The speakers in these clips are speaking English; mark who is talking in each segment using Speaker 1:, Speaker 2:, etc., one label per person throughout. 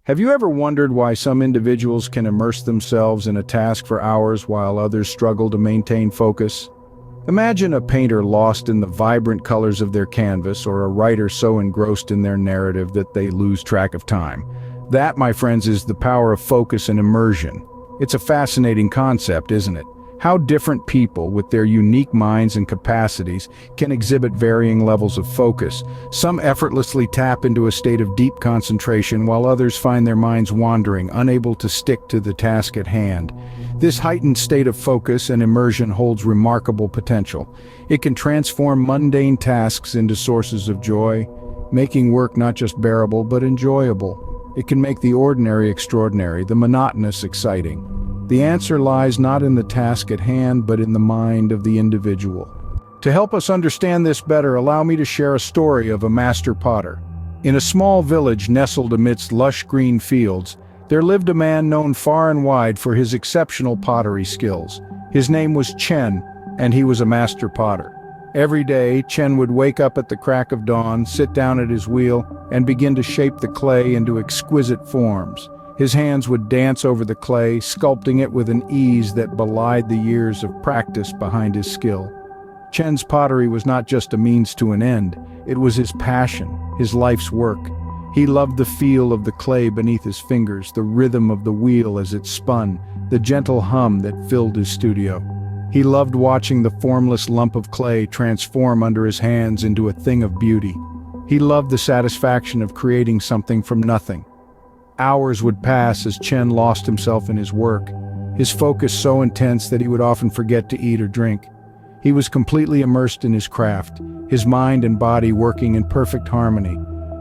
Speaker 1: Have you ever wondered why some individuals can immerse themselves in a task for hours while others struggle to maintain focus? Imagine a painter lost in the vibrant colors of their canvas, or a writer so engrossed in their narrative that they lose track of time. That, my friends, is the power of focus and immersion. It's a fascinating concept, isn't it? How different people, with their unique minds and capacities, can exhibit varying levels of focus. Some effortlessly tap into a state of deep concentration, while others find their minds wandering, unable to stick to the task at hand. This heightened state of focus and immersion holds remarkable potential. It can transform mundane tasks into sources of joy, making work not just bearable but enjoyable. It can make the ordinary extraordinary, the monotonous exciting. The answer lies not in the task at hand, but in the mind of the individual. To help us understand this better, allow me to share a story of a master potter. In a small village nestled amidst lush green fields, there lived a man known far and wide for his exceptional pottery skills. His name was Chen, and he was a master potter. Every day, Chen would wake up at the crack of dawn, sit down at his wheel, and begin to shape the clay into exquisite forms. His hands would dance over the clay, sculpting it with an ease that belied the years of practice behind his skill. Chen's pottery was not just a means to an end, it was his passion, his life's work. He loved the feel of the clay beneath his fingers, the rhythm of the wheel as it spun, the gentle hum that filled his studio. He loved watching the formless lump of clay transform under his hands into a thing of beauty. He loved the satisfaction of creating something from nothing. Hours would pass as Chen lost himself in his work, his focus so intense that he would often forget to eat or drink. He was completely immersed in his craft, his mind and body working in perfect harmony.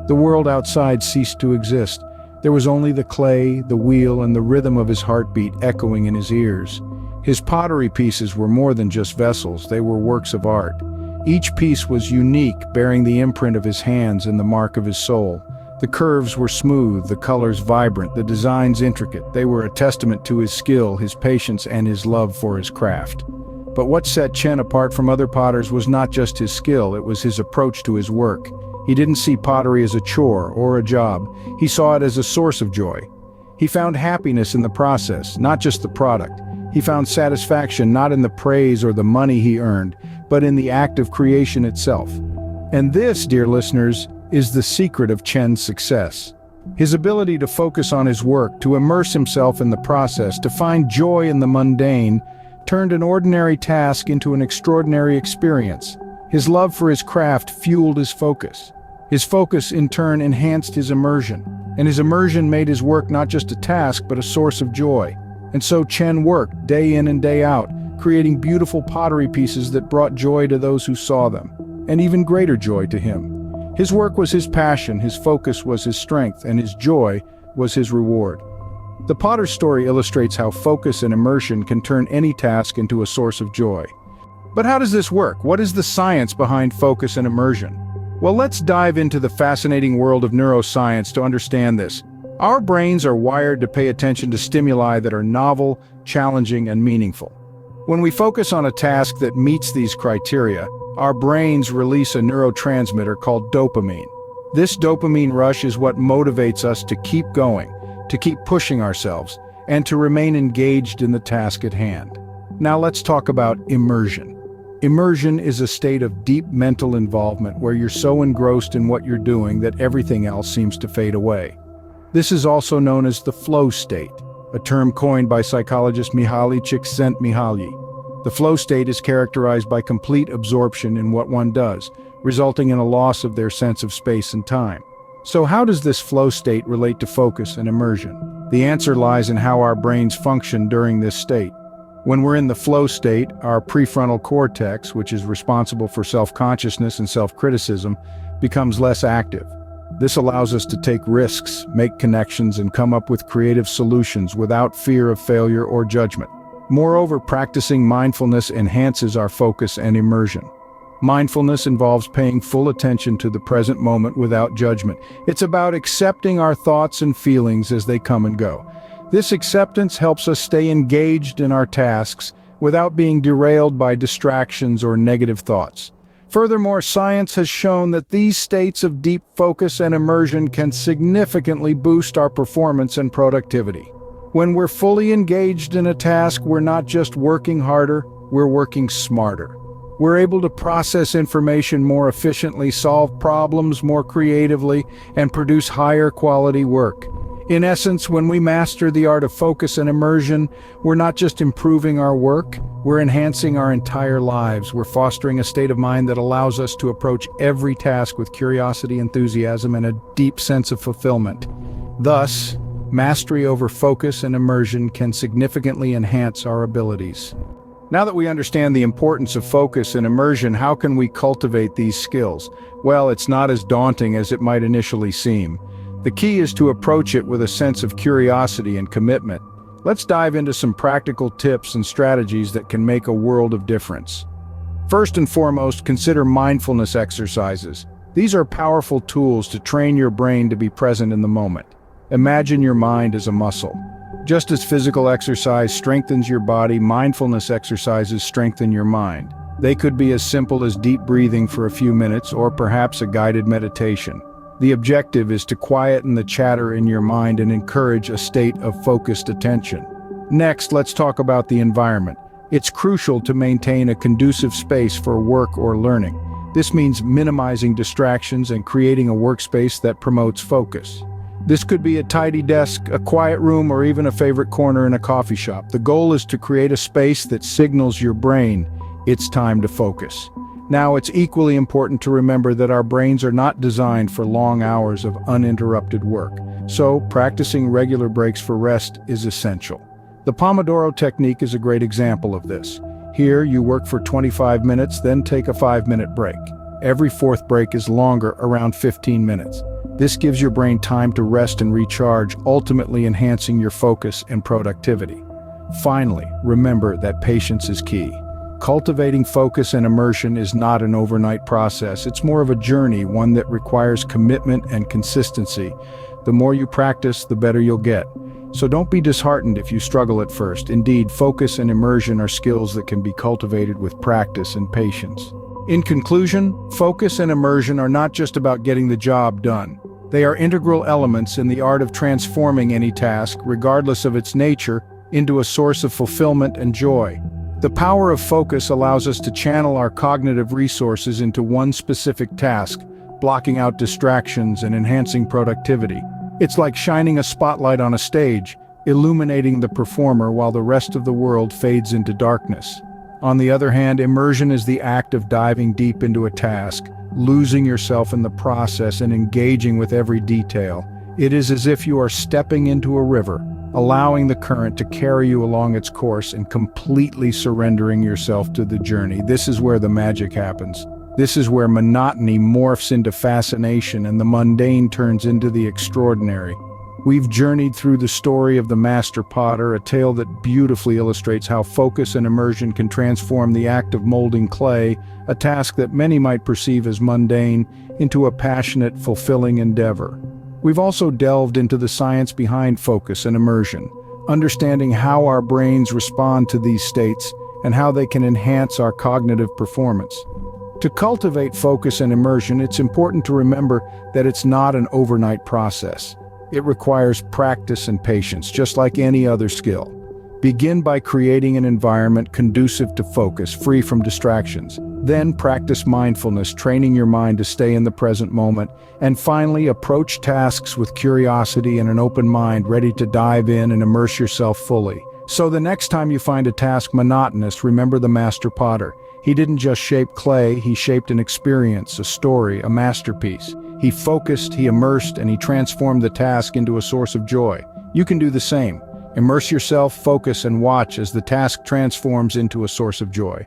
Speaker 1: The world outside ceased to exist. There was only the clay, the wheel, and the rhythm of his heartbeat echoing in his ears. His pottery pieces were more than just vessels, they were works of art. Each piece was unique, bearing the imprint of his hands and the mark of his soul. The curves were smooth, the colors vibrant, the designs intricate. They were a testament to his skill, his patience, and his love for his craft. But what set Chen apart from other potters was not just his skill, it was his approach to his work. He didn't see pottery as a chore or a job. He saw it as a source of joy. He found happiness in the process, not just the product. He found satisfaction not in the praise or the money he earned, but in the act of creation itself. And this, dear listeners, is the secret of Chen's success. His ability to focus on his work, to immerse himself in the process, to find joy in the mundane, turned an ordinary task into an extraordinary experience. His love for his craft fueled his focus. His focus, in turn, enhanced his immersion. And his immersion made his work not just a task, but a source of joy. And so Chen worked, day in and day out, creating beautiful pottery pieces that brought joy to those who saw them, and even greater joy to him. His work was his passion, his focus was his strength, and his joy was his reward. The potter's story illustrates how focus and immersion can turn any task into a source of joy. But how does this work? What is the science behind focus and immersion? Well, let's dive into the fascinating world of neuroscience to understand this. Our brains are wired to pay attention to stimuli that are novel, challenging, and meaningful. When we focus on a task that meets these criteria, our brains release a neurotransmitter called dopamine. This dopamine rush is what motivates us to keep going, to keep pushing ourselves, and to remain engaged in the task at hand. Now let's talk about immersion. Immersion is a state of deep mental involvement where you're so engrossed in what you're doing that everything else seems to fade away. This is also known as the flow state, a term coined by psychologist Mihaly Csikszentmihalyi. The flow state is characterized by complete absorption in what one does, resulting in a loss of their sense of space and time. So how does this flow state relate to focus and immersion? The answer lies in how our brains function during this state. When we're in the flow state, our prefrontal cortex, which is responsible for self-consciousness and self-criticism, becomes less active. This allows us to take risks, make connections, and come up with creative solutions without fear of failure or judgment. Moreover, practicing mindfulness enhances our focus and immersion. Mindfulness involves paying full attention to the present moment without judgment. It's about accepting our thoughts and feelings as they come and go. This acceptance helps us stay engaged in our tasks without being derailed by distractions or negative thoughts. Furthermore, science has shown that these states of deep focus and immersion can significantly boost our performance and productivity. When we're fully engaged in a task, we're not just working harder, we're working smarter. We're able to process information more efficiently, solve problems more creatively, and produce higher quality work. In essence, when we master the art of focus and immersion, we're not just improving our work, we're enhancing our entire lives. We're fostering a state of mind that allows us to approach every task with curiosity, enthusiasm, and a deep sense of fulfillment. Thus, mastery over focus and immersion can significantly enhance our abilities. Now that we understand the importance of focus and immersion, how can we cultivate these skills? Well, it's not as daunting as it might initially seem. The key is to approach it with a sense of curiosity and commitment. Let's dive into some practical tips and strategies that can make a world of difference. First and foremost, consider mindfulness exercises. These are powerful tools to train your brain to be present in the moment. Imagine your mind as a muscle. Just as physical exercise strengthens your body, mindfulness exercises strengthen your mind. They could be as simple as deep breathing for a few minutes, or perhaps a guided meditation. The objective is to quieten the chatter in your mind and encourage a state of focused attention. Next, let's talk about the environment. It's crucial to maintain a conducive space for work or learning. This means minimizing distractions and creating a workspace that promotes focus. This could be a tidy desk, a quiet room, or even a favorite corner in a coffee shop. The goal is to create a space that signals your brain it's time to focus. Now, it's equally important to remember that our brains are not designed for long hours of uninterrupted work, so practicing regular breaks for rest is essential. The Pomodoro technique is a great example of this. Here, you work for 25 minutes, then take a 5-minute break. Every fourth break is longer, around 15 minutes. This gives your brain time to rest and recharge, ultimately enhancing your focus and productivity. Finally, remember that patience is key. Cultivating focus and immersion is not an overnight process. It's more of a journey, one that requires commitment and consistency. The more you practice, the better you'll get. So don't be disheartened if you struggle at first. Indeed, focus and immersion are skills that can be cultivated with practice and patience. In conclusion, focus and immersion are not just about getting the job done. They are integral elements in the art of transforming any task, regardless of its nature, into a source of fulfillment and joy. The power of focus allows us to channel our cognitive resources into one specific task, blocking out distractions and enhancing productivity. It's like shining a spotlight on a stage, illuminating the performer while the rest of the world fades into darkness. On the other hand, immersion is the act of diving deep into a task, losing yourself in the process and engaging with every detail. It is as if you are stepping into a river, allowing the current to carry you along its course and completely surrendering yourself to the journey. This is where the magic happens. This is where monotony morphs into fascination and the mundane turns into the extraordinary. We've journeyed through the story of the master potter, a tale that beautifully illustrates how focus and immersion can transform the act of molding clay, a task that many might perceive as mundane, into a passionate, fulfilling endeavor. We've also delved into the science behind focus and immersion, understanding how our brains respond to these states and how they can enhance our cognitive performance. To cultivate focus and immersion, it's important to remember that it's not an overnight process. It requires practice and patience, just like any other skill. Begin by creating an environment conducive to focus, free from distractions. Then practice mindfulness, training your mind to stay in the present moment. And finally, approach tasks with curiosity and an open mind, ready to dive in and immerse yourself fully. So the next time you find a task monotonous, remember the master potter. He didn't just shape clay, he shaped an experience, a story, a masterpiece. He focused, he immersed, and he transformed the task into a source of joy. You can do the same. Immerse yourself, focus, and watch as the task transforms into a source of joy.